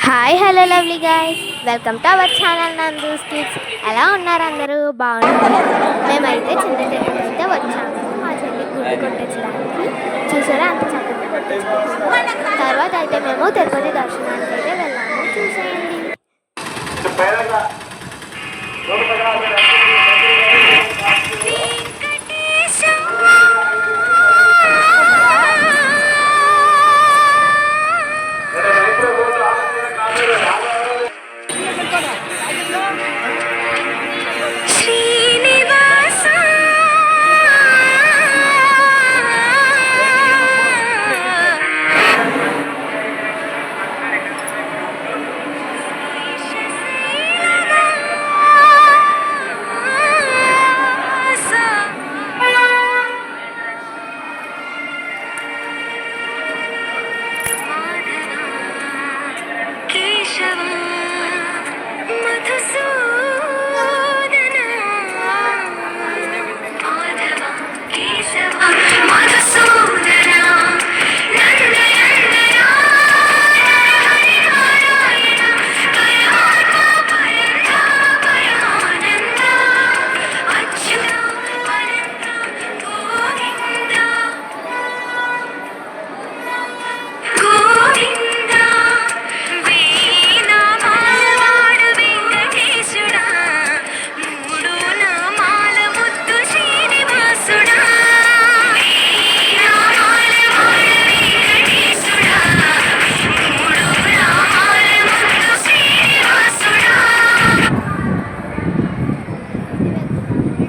Hi hello lovely guys, welcome to our channel Nandu's kids. ఎలా ఉన్నారు అందరూ? బాగున్నారు. మేమైతే చిన్న తిరుపతి అయితే వచ్చాము మా చెల్లి గుడ్డు కొట్టించడానికి. చూసారా అంత చక్కగా కొట్టించుకుంటున్నాము. తర్వాత అయితే మేము తిరుపతి దర్శనానికి అయితే వెళ్ళాము. చూసేయండి.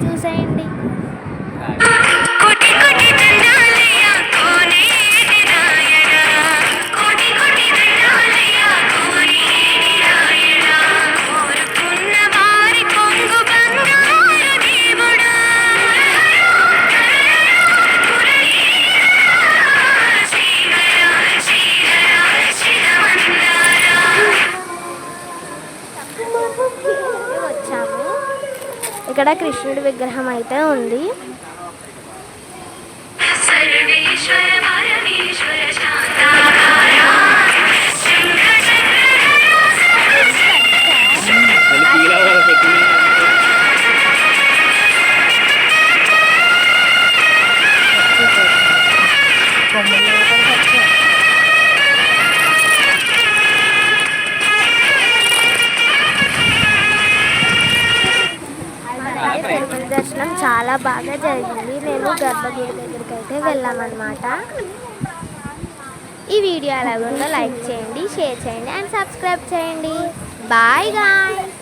చూసేయండి. వచ్చాము. ఇక్కడ కృష్ణుడి విగ్రహం అయితే ఉంది. తిరుమల దర్శనం చాలా బాగా జరిగింది. మేము గర్భగుడి దగ్గరికి అయితే వెళ్ళామన్నమాట. ఈ వీడియో ఎలాగుందో లైక్ చేయండి, షేర్ చేయండి అండ్ సబ్స్క్రైబ్ చేయండి. Bye guys.